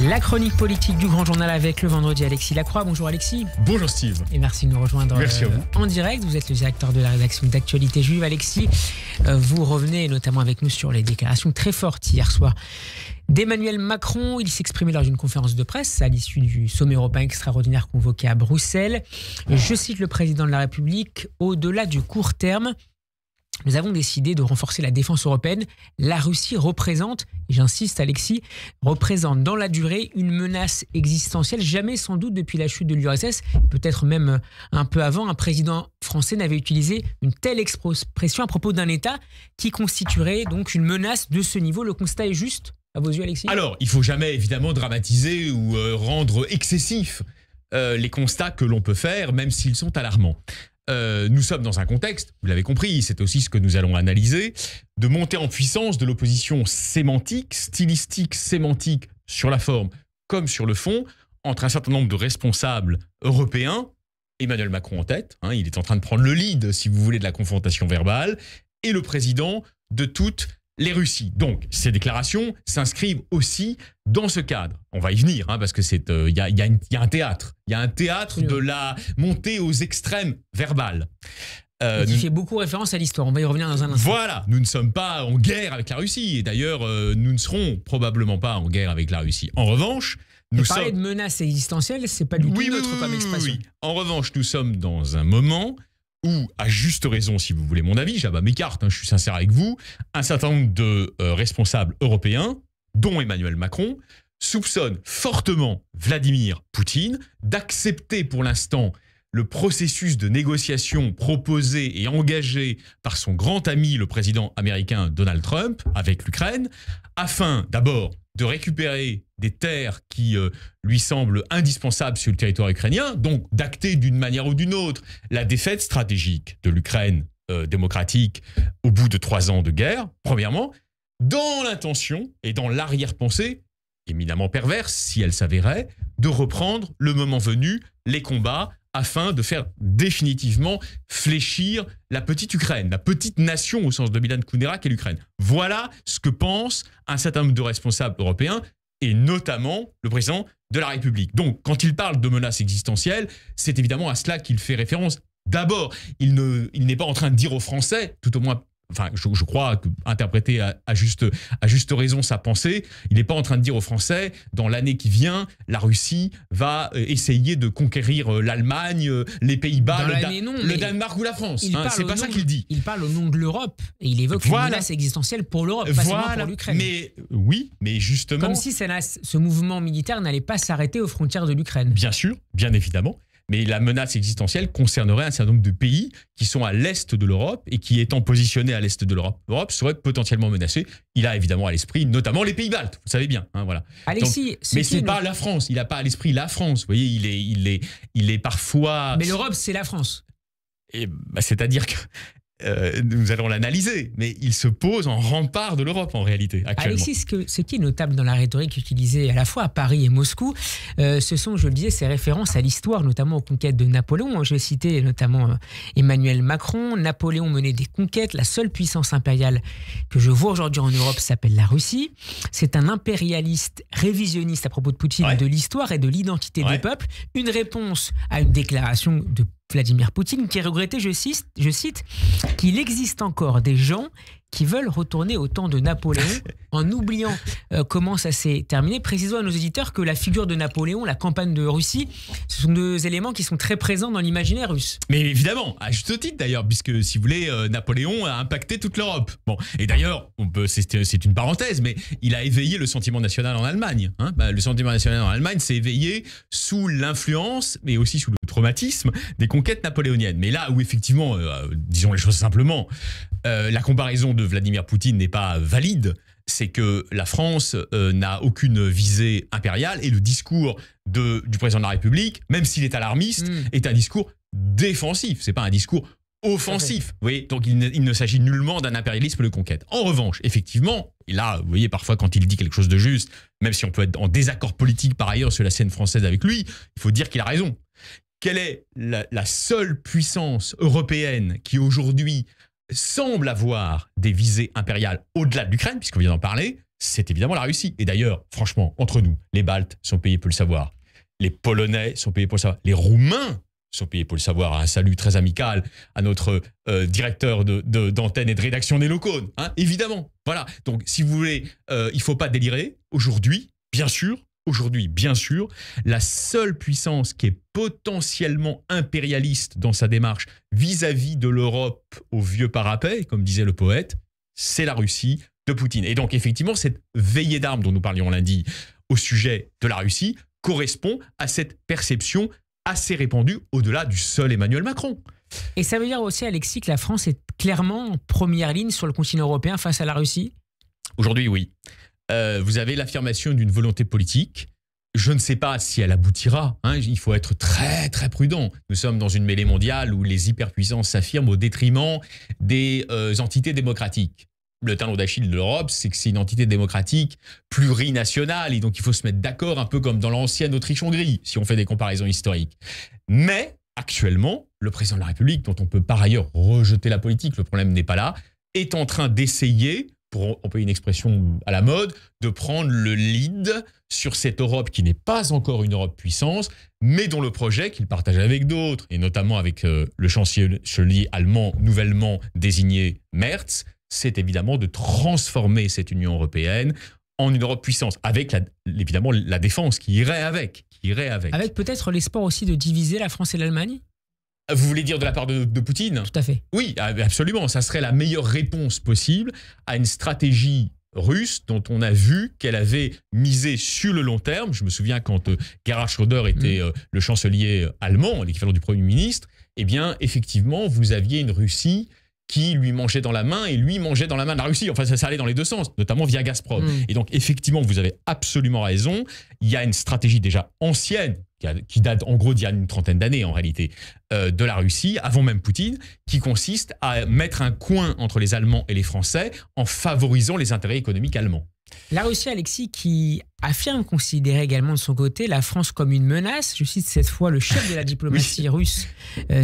La chronique politique du Grand Journal avec le vendredi Alexis Lacroix. Bonjour Alexis. Bonjour Steve. Et merci de nous rejoindre en direct. Vous êtes le directeur de la rédaction d'Actualité Juive. Alexis, vous revenez notamment avec nous sur les déclarations très fortes hier soir d'Emmanuel Macron. Il s'exprimait lors d'une conférence de presse à l'issue du sommet européen extraordinaire convoqué à Bruxelles. Je cite le président de la République: au-delà du court terme, nous avons décidé de renforcer la défense européenne. La Russie représente, et j'insiste Alexis, représente dans la durée une menace existentielle. Jamais sans doute depuis la chute de l'URSS, peut-être même un peu avant, un président français n'avait utilisé une telle expression à propos d'un État qui constituerait donc une menace de ce niveau. Le constat est juste à vos yeux, Alexis? Alors, il ne faut jamais évidemment dramatiser ou rendre excessif les constats que l'on peut faire, même s'ils sont alarmants. Nous sommes dans un contexte, vous l'avez compris, c'est aussi ce que nous allons analyser, de montée en puissance de l'opposition sémantique, stylistique, sémantique sur la forme comme sur le fond, entre un certain nombre de responsables européens, Emmanuel Macron en tête, il est en train de prendre le lead, si vous voulez, de la confrontation verbale, et le président de toutes les Russies. Donc, ces déclarations s'inscrivent aussi dans ce cadre. On va y venir, parce que y a un théâtre. Il y a un théâtre de la montée aux extrêmes verbales. Qui fait beaucoup référence à l'histoire. On va y revenir dans un instant. Voilà, nous ne sommes pas en guerre avec la Russie. Et d'ailleurs, nous ne serons probablement pas en guerre avec la Russie. En revanche, nous sommes... Parler de menaces existentielles, c'est pas du tout neutre comme expression. Oui. En revanche, nous sommes dans un moment où, à juste raison, si vous voulez mon avis, j'abat mes cartes, je suis sincère avec vous, un certain nombre de responsables européens, dont Emmanuel Macron, soupçonnent fortement Vladimir Poutine d'accepter pour l'instant le processus de négociation proposé et engagé par son grand ami, le président américain Donald Trump, avec l'Ukraine, afin d'abord de récupérer des terres qui lui semblent indispensables sur le territoire ukrainien, donc d'acter d'une manière ou d'une autre la défaite stratégique de l'Ukraine démocratique au bout de 3 ans de guerre, premièrement, dans l'intention et dans l'arrière-pensée, éminemment perverse si elle s'avérait, de reprendre le moment venu les combats afin de faire définitivement fléchir la petite Ukraine, la petite nation au sens de Milan Kundera qu'est l'Ukraine. Voilà ce que pense un certain nombre de responsables européens, et notamment le président de la République. Donc, quand il parle de menaces existentielles, c'est évidemment à cela qu'il fait référence. D'abord, il n'est pas en train de dire aux Français, tout au moins, enfin, je crois interpréter à juste raison sa pensée, il n'est pas en train de dire aux Français, dans l'année qui vient, la Russie va essayer de conquérir l'Allemagne, les Pays-Bas, le Danemark ou la France. C'est pas ça qu'il dit. Il parle au nom de l'Europe et il évoque une menace existentielle pour l'Europe, pas seulement pour l'Ukraine. Mais justement... Comme si ce mouvement militaire n'allait pas s'arrêter aux frontières de l'Ukraine. Bien sûr, bien évidemment. Mais la menace existentielle concernerait un certain nombre de pays qui sont à l'est de l'Europe et qui, étant positionnés à l'est de l'Europe, seraient potentiellement menacés. Il a évidemment à l'esprit notamment les pays baltes, vous savez bien. Voilà. Alexis, mais c'est pas la France, il n'a pas à l'esprit la France. Vous voyez, il est parfois... Mais l'Europe, c'est la France. C'est-à-dire que... nous allons l'analyser, mais il se pose en rempart de l'Europe en réalité, actuellement. Alexis, ce qui est notable dans la rhétorique utilisée à la fois à Paris et Moscou, ce sont, je le disais, ces références à l'histoire, notamment aux conquêtes de Napoléon. Je vais citer notamment Emmanuel Macron. Napoléon menait des conquêtes. La seule puissance impériale que je vois aujourd'hui en Europe s'appelle la Russie. C'est un impérialiste révisionniste à propos de Poutine, de l'histoire et de l'identité des peuples. Une réponse à une déclaration de Vladimir Poutine qui regrettait, je cite, qu'il existe encore des gens qui veulent retourner au temps de Napoléon en oubliant comment ça s'est terminé. Précisons à nos auditeurs que la figure de Napoléon, la campagne de Russie, ce sont deux éléments qui sont très présents dans l'imaginaire russe. Mais évidemment, à juste titre d'ailleurs, puisque si vous voulez, Napoléon a impacté toute l'Europe. Bon, et d'ailleurs, c'est une parenthèse, mais il a éveillé le sentiment national en Allemagne. Le sentiment national en Allemagne s'est éveillé sous l'influence, mais aussi sous le traumatisme des conquêtes napoléoniennes. Mais là où effectivement, disons les choses simplement, la comparaison de Vladimir Poutine n'est pas valide, c'est que la France n'a aucune visée impériale et le discours du président de la République, même s'il est alarmiste, est un discours défensif. C'est pas un discours offensif. Vous voyez, donc il ne s'agit nullement d'un impérialisme de conquête. En revanche, effectivement, et là, vous voyez, parfois quand il dit quelque chose de juste, même si on peut être en désaccord politique par ailleurs sur la scène française avec lui, il faut dire qu'il a raison. Quelle est la seule puissance européenne qui aujourd'hui semble avoir des visées impériales au-delà de l'Ukraine, puisqu'on vient d'en parler? c'est évidemment la Russie. Et d'ailleurs, franchement, entre nous, les Baltes sont payés pour le savoir. Les Polonais sont payés pour le savoir. Les Roumains sont payés pour le savoir. Un salut très amical à notre directeur d'antenne et de rédaction des locaux. Hein, évidemment. Voilà. Donc, si vous voulez, il ne faut pas délirer. Aujourd'hui, bien sûr, la seule puissance qui est potentiellement impérialiste dans sa démarche vis-à-vis de l'Europe au vieux parapet, comme disait le poète, c'est la Russie de Poutine. Et donc, effectivement, cette veillée d'armes dont nous parlions lundi au sujet de la Russie correspond à cette perception assez répandue au-delà du seul Emmanuel Macron. Et ça veut dire aussi, Alexis, que la France est clairement en première ligne sur le continent européen face à la Russie? Aujourd'hui, oui. Vous avez l'affirmation d'une volonté politique. Je ne sais pas si elle aboutira. Hein, il faut être très, très prudent. Nous sommes dans une mêlée mondiale où les hyperpuissances s'affirment au détriment des entités démocratiques. Le talon d'Achille de l'Europe, c'est que c'est une entité démocratique plurinationale et donc il faut se mettre d'accord un peu comme dans l'ancienne Autriche-Hongrie, si on fait des comparaisons historiques. Mais actuellement, le président de la République, dont on peut par ailleurs rejeter la politique, le problème n'est pas là, est en train d'essayer, pour employer une expression à la mode, de prendre le lead sur cette Europe qui n'est pas encore une Europe puissance, mais dont le projet qu'il partage avec d'autres, et notamment avec le chancelier allemand nouvellement désigné Merz, c'est évidemment de transformer cette Union européenne en une Europe puissance, avec évidemment la défense qui irait avec. Avec peut-être l'espoir aussi de diviser la France et l'Allemagne? Vous voulez dire de la part de Poutine? Tout à fait. Oui, absolument. Ça serait la meilleure réponse possible à une stratégie russe dont on a vu qu'elle avait misé sur le long terme. Je me souviens quand Gerhard Schröder était le chancelier allemand, l'équivalent du Premier ministre, eh bien, effectivement, vous aviez une Russie qui lui mangeait dans la main et lui mangeait dans la main de la Russie. Enfin, ça allait dans les deux sens, notamment via Gazprom. Et donc, effectivement, vous avez absolument raison. Il y a une stratégie déjà ancienne, qui date en gros d'il y a une trentaine d'années en réalité, de la Russie, avant même Poutine, qui consiste à mettre un coin entre les Allemands et les Français en favorisant les intérêts économiques allemands. La Russie, Alexis, qui affirme considérer également de son côté la France comme une menace. Je cite cette fois le chef de la diplomatie russe,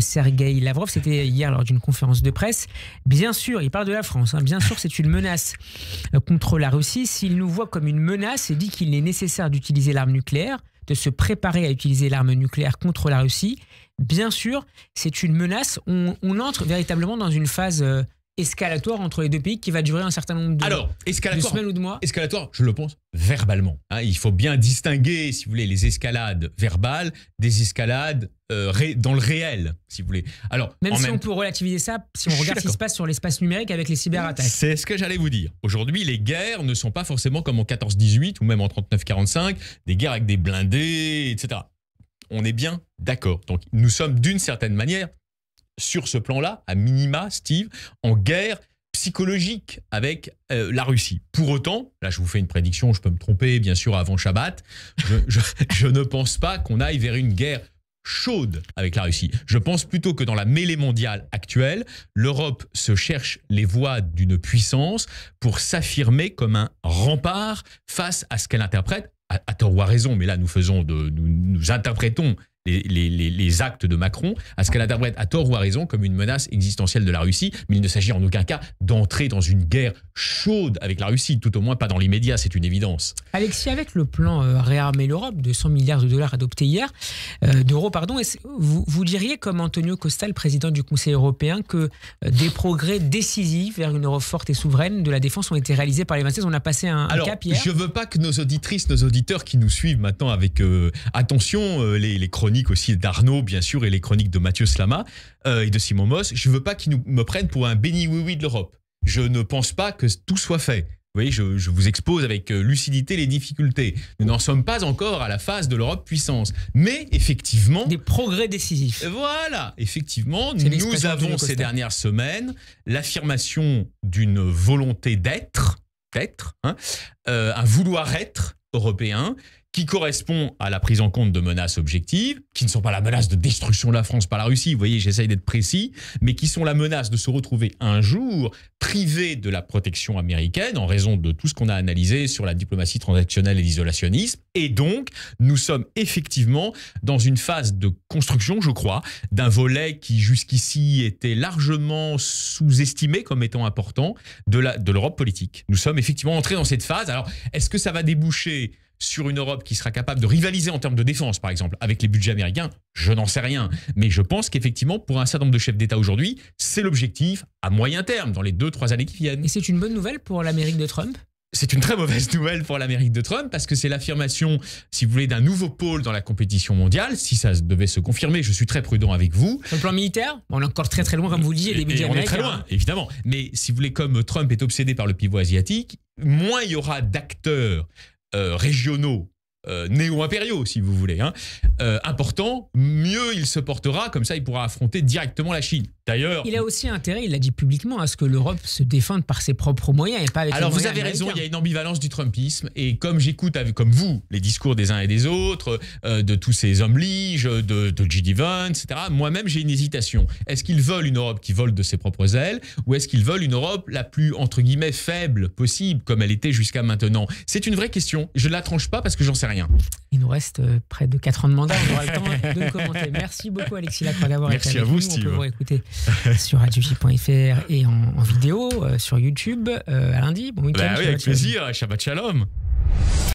Sergueï Lavrov, c'était hier lors d'une conférence de presse. Bien sûr, il parle de la France, hein, bien sûr c'est une menace contre la Russie. S'il nous voit comme une menace et dit qu'il est nécessaire d'utiliser l'arme nucléaire, de se préparer à utiliser l'arme nucléaire contre la Russie, bien sûr, c'est une menace. On entre véritablement dans une phase escalatoire entre les deux pays qui va durer un certain nombre de semaines ou de mois. Escalatoire, je le pense, verbalement. Hein, il faut bien distinguer, si vous voulez, les escalades verbales des escalades dans le réel, si vous voulez. Alors, même si on peut relativiser ça, si on regarde ce qui se passe sur l'espace numérique avec les cyberattaques. C'est ce que j'allais vous dire. Aujourd'hui, les guerres ne sont pas forcément comme en 14-18 ou même en 39-45, des guerres avec des blindés, etc. On est bien d'accord. Donc, nous sommes d'une certaine manière, sur ce plan-là, à minima, Steve, en guerre psychologique avec la Russie. Pour autant, là je vous fais une prédiction, je peux me tromper bien sûr avant Shabbat, je ne pense pas qu'on aille vers une guerre chaude avec la Russie. Je pense plutôt que dans la mêlée mondiale actuelle, l'Europe se cherche les voies d'une puissance pour s'affirmer comme un rempart face à ce qu'elle interprète, à tort ou à raison, mais là nous interprétons les actes de Macron, à ce qu'elle interprète à tort ou à raison comme une menace existentielle de la Russie, mais il ne s'agit en aucun cas d'entrer dans une guerre chaude avec la Russie, tout au moins pas dans l'immédiat, c'est une évidence. Alexis, avec le plan Réarmer l'Europe de 100 milliards de dollars adopté hier, d'euros, pardon, vous diriez comme Antonio Costa, le président du Conseil européen, que des progrès décisifs vers une Europe forte et souveraine de la défense ont été réalisés par les 27? On a passé un cap hier. Je ne veux pas que nos auditrices, nos auditeurs qui nous suivent maintenant avec attention, les chroniques aussi d'Arnaud, bien sûr, et les chroniques de Mathieu Slama et de Simon Moss, je ne veux pas qu'ils me prennent pour un béni-oui-oui de l'Europe. Je ne pense pas que tout soit fait. Vous voyez, je vous expose avec lucidité les difficultés. Nous n'en sommes pas encore à la phase de l'Europe puissance. Mais effectivement... Des progrès décisifs. Voilà, effectivement, nous avons ces dernières semaines l'affirmation d'une volonté d'être, un vouloir être européen, qui correspond à la prise en compte de menaces objectives, qui ne sont pas la menace de destruction de la France par la Russie, vous voyez, j'essaye d'être précis, mais qui sont la menace de se retrouver un jour privé de la protection américaine en raison de tout ce qu'on a analysé sur la diplomatie transactionnelle et l'isolationnisme. Et donc, nous sommes effectivement dans une phase de construction, je crois, d'un volet qui jusqu'ici était largement sous-estimé comme étant important de l'Europe politique. Nous sommes effectivement entrés dans cette phase. Alors, est-ce que ça va déboucher sur une Europe qui sera capable de rivaliser en termes de défense, par exemple, avec les budgets américains? Je n'en sais rien. Mais je pense qu'effectivement, pour un certain nombre de chefs d'État aujourd'hui, c'est l'objectif à moyen terme, dans les 2-3 années qui viennent. Et c'est une bonne nouvelle pour l'Amérique de Trump? C'est une très mauvaise nouvelle pour l'Amérique de Trump parce que c'est l'affirmation, si vous voulez, d'un nouveau pôle dans la compétition mondiale. Si ça devait se confirmer, je suis très prudent avec vous. Sur le plan militaire, on est encore très très loin, comme vous le disiez, des budgets américains. On est très loin, évidemment. Mais si vous voulez, comme Trump est obsédé par le pivot asiatique, moins il y aura d'acteurs régionaux, néo-impériaux, si vous voulez, importants, mieux il se portera, comme ça il pourra affronter directement la Chine. D'ailleurs, il a aussi intérêt, il l'a dit publiquement, à ce que l'Europe se défende par ses propres moyens et pas avec les moyens américains. Alors vous avez raison, il y a une ambivalence du Trumpisme, et comme j'écoute, comme vous, les discours des uns et des autres, de tous ces hommes liges, de J.D. Vance, etc., moi-même j'ai une hésitation. Est-ce qu'ils veulent une Europe qui vole de ses propres ailes, ou est-ce qu'ils veulent une Europe la plus, entre guillemets, faible possible, comme elle était jusqu'à maintenant? C'est une vraie question, je ne la tranche pas parce que j'en sais rien. Il nous reste près de 4 ans de mandat, on aura le temps de commenter. Merci beaucoup Alexis Lacroix d'avoir été avec nous. Merci à vous, Steve. On peut vous réécouter sur radioj.fr et en vidéo sur YouTube à lundi. Bon week-end. Oui, avec plaisir. Shabbat Shalom.